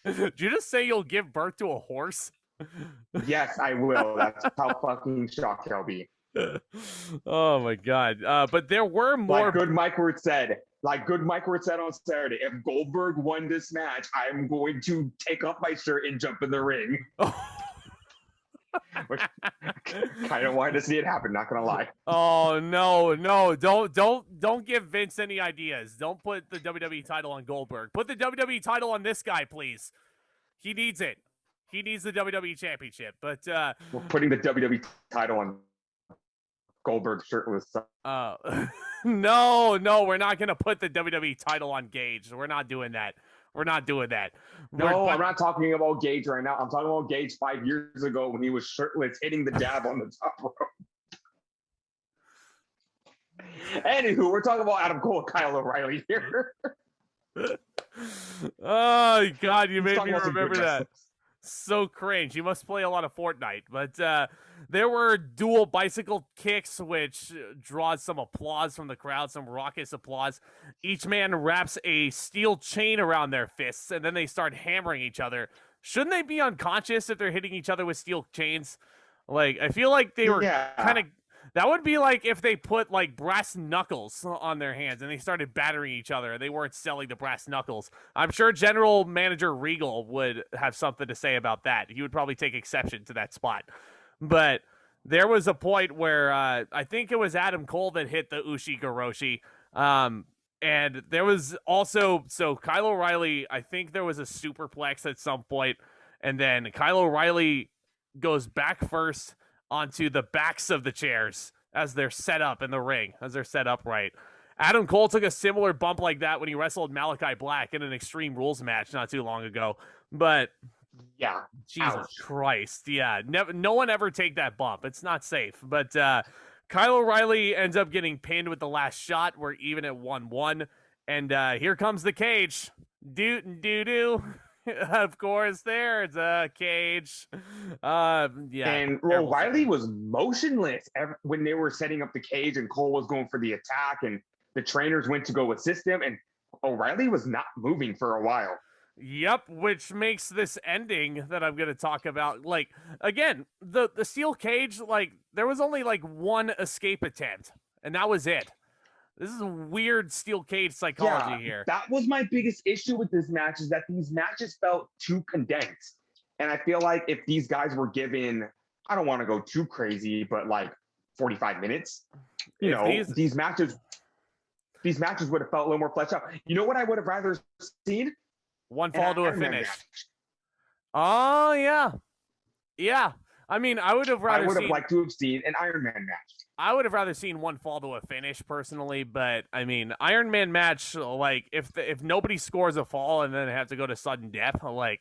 Did you just say you'll give birth to a horse? Yes, I will. That's how fucking shocked I'll be. Oh my God. But there were more. Like good Mike Ward said on Saturday, if Goldberg won this match, I'm going to take off my shirt and jump in the ring. Which kind of wanted to see it happen, not gonna lie. Oh no, don't give Vince any ideas. Don't put the WWE title on Goldberg. Put the WWE title on this guy, please. He needs it. He needs the WWE Championship. But we're putting the WWE title on Goldberg shirtless. No, we're not gonna put the WWE title on Gage. We're not doing that. No, I'm not talking about Gage right now. I'm talking about Gage 5 years ago when he was shirtless hitting the jab on the top rope. Anywho, we're talking about Adam Cole and Kyle O'Reilly here. Oh, God, you made me remember that. So cringe. You must play a lot of Fortnite. But there were dual bicycle kicks, which draws some applause from the crowd, some raucous applause. Each man wraps a steel chain around their fists, and then they start hammering each other. Shouldn't they be unconscious if they're hitting each other with steel chains? Like, I feel like they were kind of... That would be like if they put, like, brass knuckles on their hands and they started battering each other and they weren't selling the brass knuckles. I'm sure General Manager Regal would have something to say about that. He would probably take exception to that spot. But there was a point where I think it was Adam Cole that hit the Ushi-Goroshi. And there was also... So Kyle O'Reilly, I think there was a superplex at some point. And then Kyle O'Reilly goes back first onto the backs of the chairs as they're set up in the ring, as they're set up right. Adam Cole took a similar bump like that when he wrestled Malachi Black in an Extreme Rules match not too long ago. But Yeah. Jesus Ouch. Christ, yeah, never, no one ever take that bump. It's not safe. But Kyle O'Reilly ends up getting pinned with the last shot. We're even at 1-1, and here comes the cage. Doo. Of course, there's a cage. Yeah. And O'Reilly was motionless when they were setting up the cage, and Cole was going for the attack, and the trainers went to go assist him, and O'Reilly was not moving for a while. Yep, which makes this ending that I'm going to talk about, like, again, the steel cage, like, there was only like one escape attempt, and that was it. This is weird steel cage psychology here. That was my biggest issue with this match, is that these matches felt too condensed. And I feel like if these guys were given, I don't want to go too crazy, but like 45 minutes, these matches would have felt a little more fleshed out. You know what I would have rather seen? One fall to a finish. Oh, yeah. Yeah. I mean, I would have liked to have seen an Iron Man match. I would have rather seen one fall to a finish personally, but I mean, Iron Man match, like if nobody scores a fall and then have to go to sudden death, like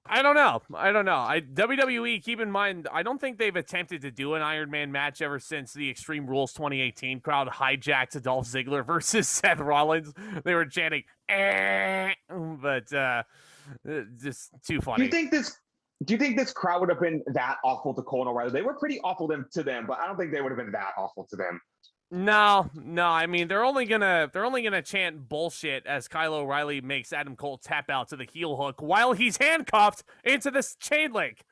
I don't know. WWE, keep in mind, I don't think they've attempted to do an Iron Man match ever since the Extreme Rules 2018 crowd hijacked Dolph Ziggler versus Seth Rollins. They were chanting, but just too funny. Do you think this crowd would have been that awful to Cole and O'Reilly? They were pretty awful to them, but I don't think they would have been that awful to them. No. I mean, they're only gonna chant bullshit as Kyle O'Reilly makes Adam Cole tap out to the heel hook while he's handcuffed into this chain link.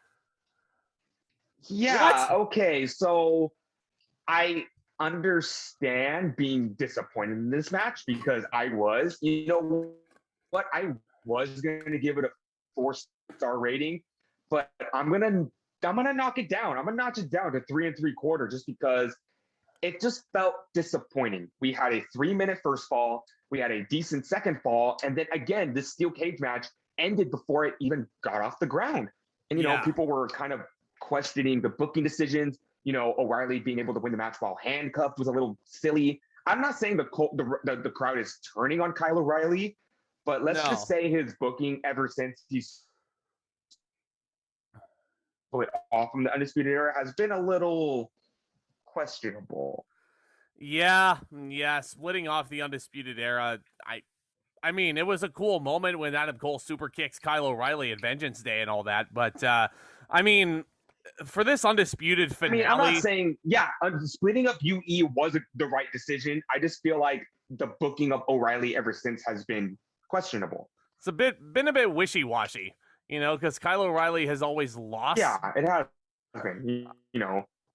Yeah. What? Okay. So I understand being disappointed in this match because I was, going to give it a 4-star rating. But I'm gonna knock it down. I'm gonna notch it down to 3 3/4 just because it just felt disappointing. We had a 3-minute first fall, we had a decent second fall, and then again, this steel cage match ended before it even got off the ground. And people were kind of questioning the booking decisions. O'Reilly being able to win the match while handcuffed was a little silly. I'm not saying the crowd is turning on Kyle O'Reilly, but let's just say his booking ever since he's split off from the Undisputed Era has been a little questionable. Yeah, splitting off the Undisputed Era, I mean, it was a cool moment when Adam Cole super kicks Kyle O'Reilly at Vengeance Day and all that, but I mean, for this Undisputed finale, I'm not saying splitting up UE was the right decision. I just feel like the booking of O'Reilly ever since has been questionable. It's been a bit wishy-washy. Because Kyle O'Reilly has always lost. Yeah, it has been.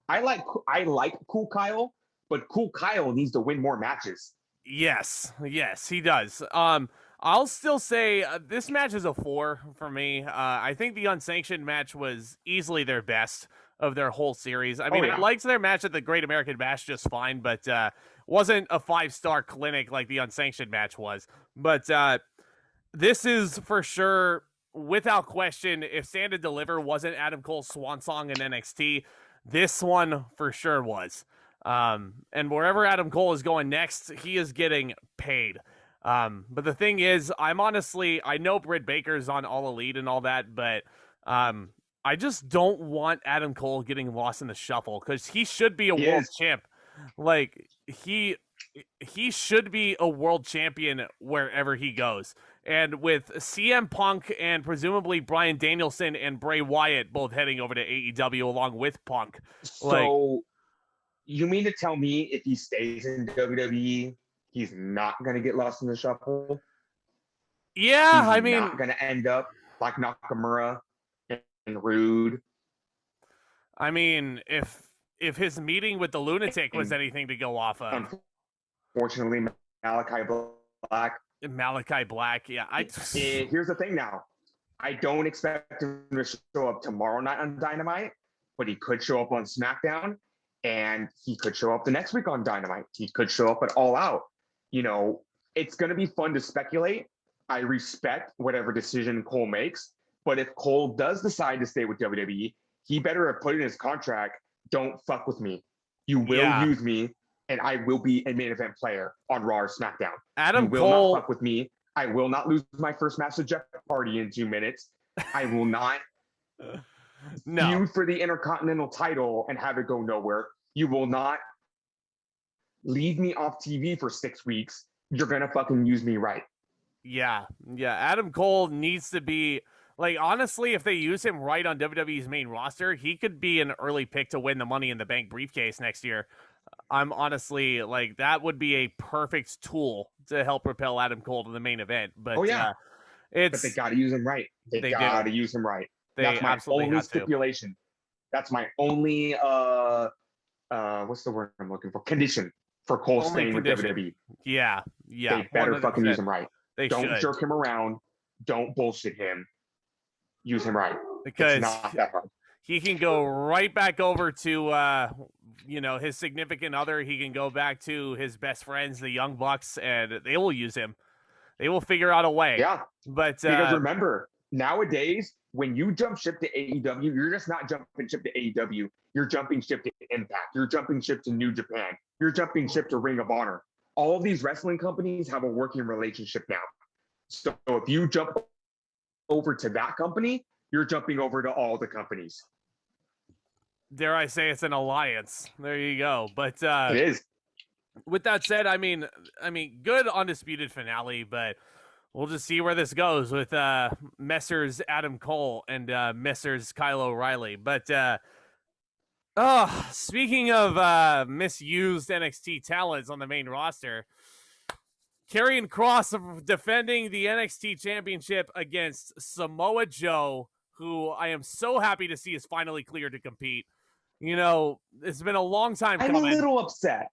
I like Cool Kyle, but Cool Kyle needs to win more matches. Yes, he does. I'll still say this match is a 4 for me. I think the unsanctioned match was easily their best of their whole series. I mean, I liked their match at the Great American Bash just fine, but wasn't a 5-star clinic like the unsanctioned match was. But this is for sure, without question, if Stand and Deliver wasn't Adam Cole's swan song in NXT, this one for sure was. And wherever Adam Cole is going next, he is getting paid. But the thing is, I know Britt Baker's on All Elite and all that, but I just don't want Adam Cole getting lost in the shuffle because he should be a world champ. Like, he should be a world champion wherever he goes. And with CM Punk and presumably Bryan Danielson and Bray Wyatt both heading over to AEW along with Punk. So you mean to tell me if he stays in WWE, he's not going to get lost in the shuffle? Yeah, he's not going to end up like Nakamura and Rude. I mean, if his meeting with the lunatic was anything to go off of. Unfortunately, Malachi Black, yeah. Here's the thing now. I don't expect him to show up tomorrow night on Dynamite, but he could show up on SmackDown, and he could show up the next week on Dynamite. He could show up at All Out. It's going to be fun to speculate. I respect whatever decision Cole makes, but if Cole does decide to stay with WWE, he better have put in his contract, don't fuck with me. You will use me and I will be a main event player on Raw or SmackDown. Adam You will Cole not fuck with me. I will not lose my first match to Jeff Hardy in 2 minutes. I will not feud for the Intercontinental title and have it go nowhere. You will not leave me off TV for 6 weeks. You're gonna fucking use me right. Yeah. Adam Cole needs to be like, honestly, if they use him right on WWE's main roster, he could be an early pick to win the Money in the Bank briefcase next year. I'm honestly like, that would be a perfect tool to help propel Adam Cole to the main event. But but they got to use him right. They got to use him right. That's my only stipulation. That's my only what's the word I'm looking for? Condition for Cole staying with WWE. Yeah. They better 100%. Fucking use him right. Don't jerk him around. Don't bullshit him. Use him right. Because it's not that hard. He can go right back over to his significant other. He can go back to his best friends, the Young Bucks, and they will use him. They will figure out a way. Yeah. But because remember, nowadays, when you jump ship to AEW, you're just not jumping ship to AEW. You're jumping ship to Impact. You're jumping ship to New Japan. You're jumping ship to Ring of Honor. All of these wrestling companies have a working relationship now. So if you jump over to that company, you're jumping over to all the companies. Dare I say it's an alliance? There you go. But it is. With that said, I mean, good Undisputed finale, but we'll just see where this goes with Messrs. Adam Cole and Messrs. Kyle O'Reilly. But speaking of misused NXT talents on the main roster, Karrion Kross defending the NXT Championship against Samoa Joe, who I am so happy to see is finally cleared to compete. You know, it's been a long time coming. I'm a little upset.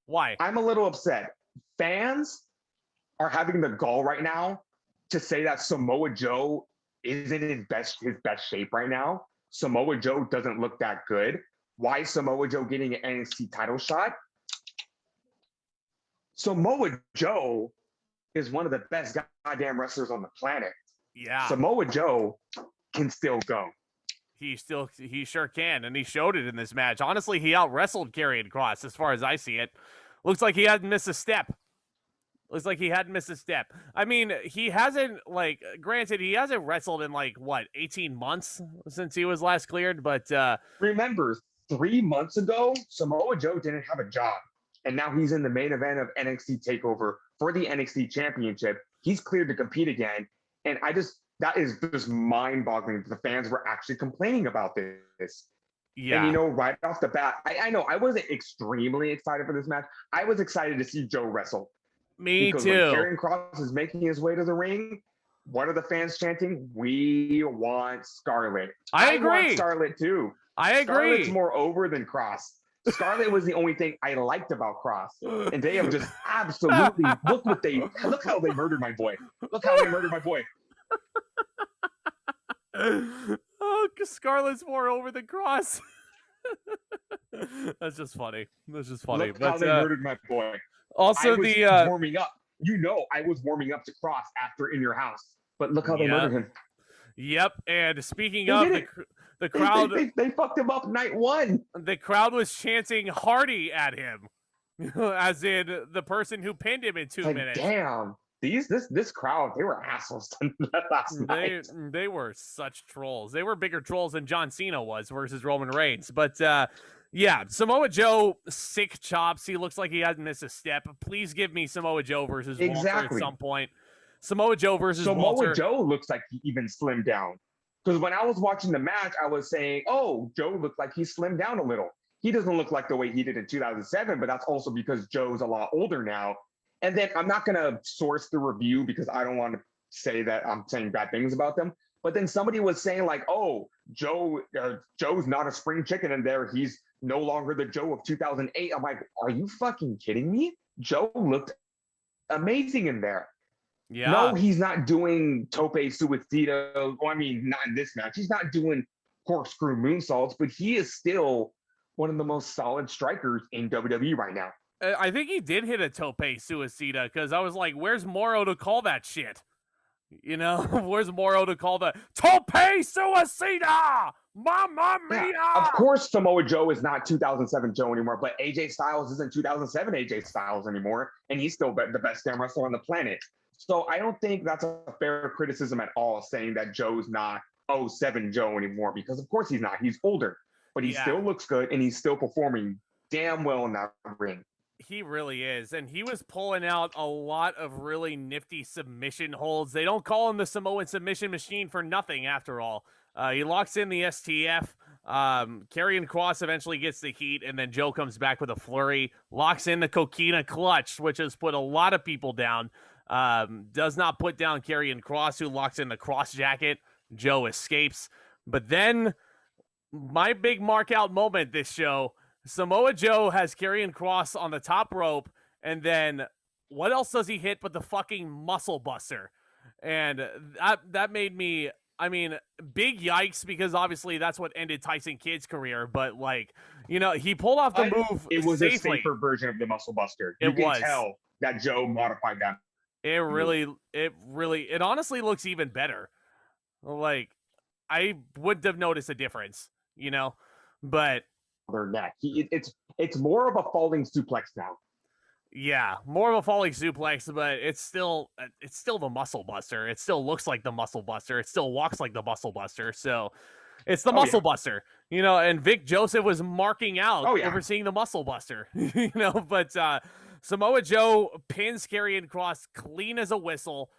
Why? I'm a little upset. Fans are having the gall right now to say that Samoa Joe isn't in his best shape right now. Samoa Joe doesn't look that good. Why is Samoa Joe getting an NXT title shot? Samoa Joe is one of the best goddamn wrestlers on the planet. Yeah. Samoa Joe can still go. He sure can, and he showed it in this match. Honestly, he out-wrestled Karrion Kross as far as I see it. Looks like he hadn't missed a step. I mean, he hasn't, granted, he hasn't wrestled in, 18 months since he was last cleared, but... Remember, 3 months ago, Samoa Joe didn't have a job, and now he's in the main event of NXT TakeOver for the NXT Championship. He's cleared to compete again, and that is just mind-boggling. The fans were actually complaining about this. Yeah. And, right off the bat, I know I wasn't extremely excited for this match. I was excited to see Joe wrestle. Me because too. When Karrion Kross is making his way to the ring, what are the fans chanting? We want Scarlett. I agree. Want Scarlett too. I agree. Scarlett's more over than Kross. Scarlett was the only thing I liked about Kross, and they have just absolutely look how they murdered my boy. Look how they murdered my boy. Oh, Scarlett's more over than Kross. That's just funny. Look how they murdered my boy. Also, warming up. I was warming up to Kross after In Your House, but look how they murdered him. Yep. And speaking of the crowd, they fucked him up night one. The crowd was chanting Hardy at him, as in the person who pinned him in 2 minutes. Damn. This crowd, they were assholes last night. They were such trolls. They were bigger trolls than John Cena was versus Roman Reigns. But yeah, Samoa Joe, sick chops. He looks like he hasn't missed a step. Please give me Samoa Joe versus Walter at some point. Samoa Joe versus Walter. Samoa Joe looks like he even slimmed down. Because when I was watching the match, I was saying, oh, Joe looked like he slimmed down a little. He doesn't look like the way he did in 2007, but that's also because Joe's a lot older now. And then I'm not going to source the review because I don't want to say that I'm saying bad things about them. But then somebody was saying oh, Joe's not a spring chicken in there. He's no longer the Joe of 2008. I'm like, are you fucking kidding me? Joe looked amazing in there. Yeah. No, he's not doing tope suicida. Well, I mean, not in this match. He's not doing corkscrew moonsaults, but he is still one of the most solid strikers in WWE right now. I think he did hit a tope suicida because I was like, where's Morrow to call that shit? You know, where's Moro to call the Tope Suicida? Mamma mia! Yeah, of course, Samoa Joe is not 2007 Joe anymore, but AJ Styles isn't 2007 AJ Styles anymore, and he's still the best damn wrestler on the planet. So I don't think that's a fair criticism at all, saying that Joe's not 07 Joe anymore, because of course he's not. He's older, but he still looks good, and he's still performing damn well in that ring. He really is, and he was pulling out a lot of really nifty submission holds. They don't call him the Samoan submission machine for nothing, after all. He locks in the STF. Karrion Kross eventually gets the heat, and then Joe comes back with a flurry, locks in the Coquina clutch, which has put a lot of people down. Does not put down Karrion Kross, who locks in the cross jacket. Joe escapes. But then, my big mark out moment this show, Samoa Joe has Karrion Kross on the top rope, and then what else does he hit but the fucking muscle buster? And that made me, I mean, big yikes, because obviously that's what ended Tyson Kidd's career, but like, you know, he pulled off the move It was safely. a safer version of the muscle buster. You can tell that Joe modified that. It honestly looks even better. Like, I wouldn't have noticed a difference, you know, but their neck. It's more of a falling suplex now. Yeah, more of a falling suplex, but it's still the muscle buster. It still looks like the muscle buster. It still walks like the muscle buster. So it's the muscle buster, you know. And Vic Joseph was marking out over seeing the muscle buster, you know. But Samoa Joe pins Karrion Kross clean as a whistle,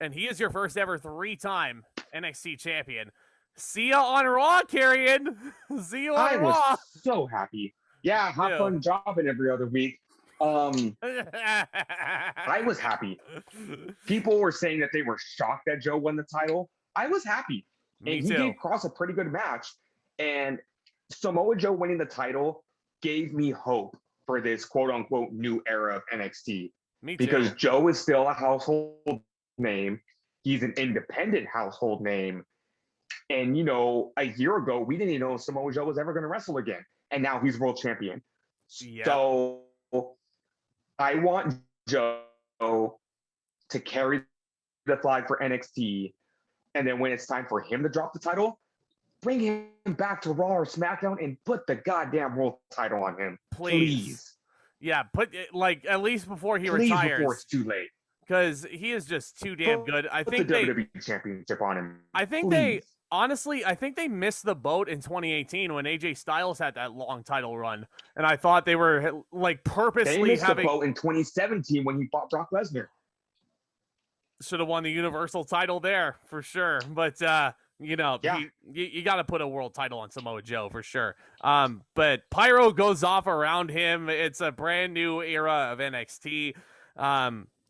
and he is your first ever 3-time NXT champion. See ya on Raw, Karrion. See you on Raw. I was so happy. Yeah, have fun jobbing every other week. I was happy. People were saying that they were shocked that Joe won the title. I was happy. Me and he gave Kross a pretty good match. And Samoa Joe winning the title gave me hope for this quote-unquote new era of NXT. Me too. Because Joe is still a household name. He's an independent household name. And, you know, a year ago, we didn't even know Samoa Joe was ever going to wrestle again. And now he's world champion. Yep. So I want Joe to carry the flag for NXT. And then when it's time for him to drop the title, bring him back to Raw or SmackDown and put the goddamn world title on him. Please. Yeah, put it, like, at least before he retires. Before it's too late. Because he is just too damn good. I think the WWE Championship on him. I think they missed the boat in 2018 when AJ Styles had that long title run, and I thought they were like purposely missed the boat in 2017 when he fought Brock Lesnar. Should have won the Universal title there for sure, but you know, you got to put a world title on Samoa Joe for sure. But Pyro goes off around him. It's a brand new era of NXT.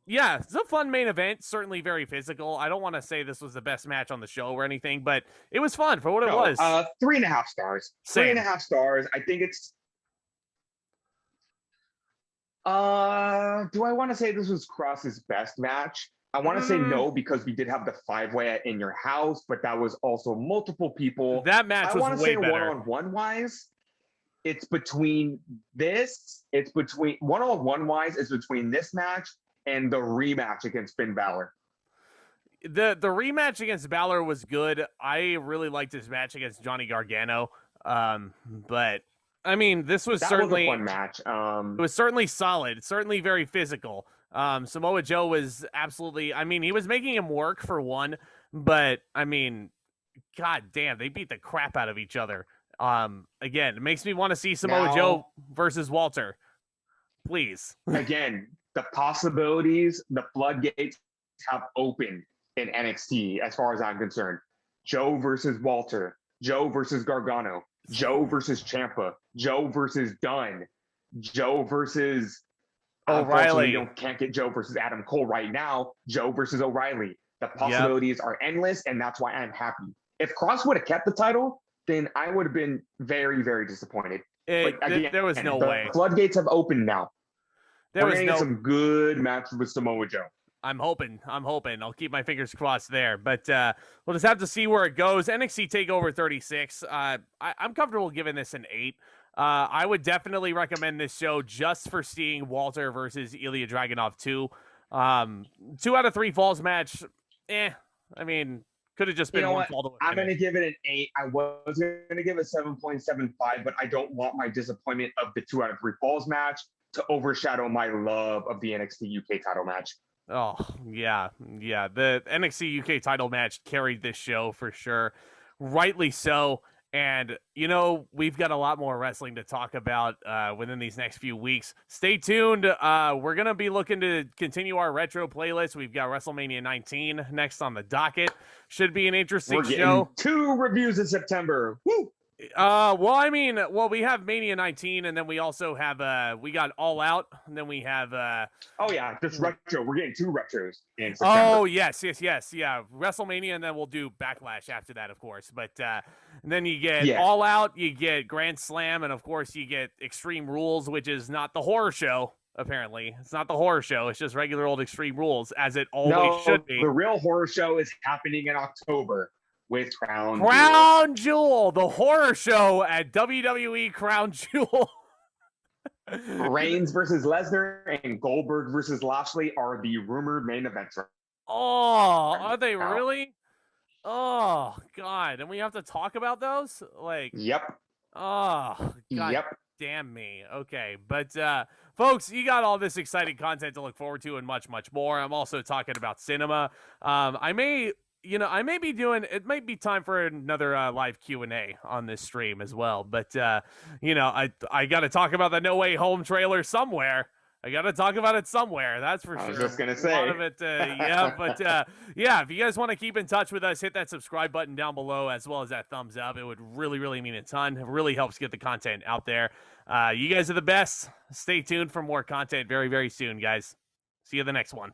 Yeah, it's a fun main event, certainly very physical. I don't want to say this was the best match on the show or anything, but it was fun for what it was. 3.5 stars. Same. 3.5 stars. I think it's... do I want to say this was Kross's best match? I want to say no, because we did have the 5-way in your house, but that was also multiple people. That match was way better. I want to say one-on-one wise, it's between this, one-on-one wise, it's between this match and the rematch against Finn Balor. The rematch against Balor was good. I really liked his match against Johnny Gargano. But I mean, this was certainly a fun match. It was certainly solid, certainly very physical. Samoa Joe was absolutely, I mean, he was making him work for one, but I mean, god damn, they beat the crap out of each other. Again, it makes me want to see Samoa Joe versus Walter. Please. Again, the possibilities, the floodgates have opened in NXT as far as I'm concerned. Joe versus Walter, Joe versus Gargano, Joe versus Ciampa, Joe versus Dunn, Joe versus OReilly. You can't get Joe versus Adam Cole right now. Joe versus OReilly. The possibilities are endless, and that's why I'm happy. If Kross would have kept the title, then I would have been very, very disappointed. There was no way. The floodgates have opened now. We're getting some good matches with Samoa Joe. I'm hoping. I'll keep my fingers crossed there. But we'll just have to see where it goes. NXT TakeOver 36. I'm comfortable giving this an 8. I would definitely recommend this show just for seeing Walter versus Ilja Dragunov 2. 2 out of 3 falls match. I mean, could have just You been know one what? fall to a I'm going to finish. give it an 8. I was going to give it 7.75, but I don't want my disappointment of the 2 out of 3 falls match to overshadow my love of the NXT UK title match. Oh, yeah. The NXT UK title match carried this show for sure. Rightly so. And, we've got a lot more wrestling to talk about within these next few weeks. Stay tuned. We're going to be looking to continue our retro playlist. We've got WrestleMania 19 next on the docket. Should be an interesting We're getting show. 2 reviews in September. Woo! We have Mania 19, and then we also have we got All Out, and then we have oh yeah, just retro. We're getting 2 retros in September. Oh yes, yeah, WrestleMania, and then we'll do Backlash after that, of course. But and then you get All Out, you get Grand Slam, and of course you get Extreme Rules, which is not the horror show. Apparently, it's not the horror show. It's just regular old Extreme Rules, as it always should be. The real horror show is happening in October. With Crown Jewel, the horror show at WWE Crown Jewel. Reigns versus Lesnar and Goldberg versus Lashley are the rumored main events. Oh, are they really? Oh, God. And we have to talk about those? Yep. Oh, God. Yep. Damn me. Okay. But, folks, you got all this exciting content to look forward to and much, much more. I'm also talking about cinema. I may be doing, it might be time for another live Q&A on this stream as well. But, I got to talk about the No Way Home trailer somewhere. I got to talk about it somewhere. That's for sure. I was just going to say. A lot of it, yeah. But, yeah, if you guys want to keep in touch with us, hit that subscribe button down below as well as that thumbs up. It would really, really mean a ton. It really helps get the content out there. You guys are the best. Stay tuned for more content very, very soon, guys. See you the next one.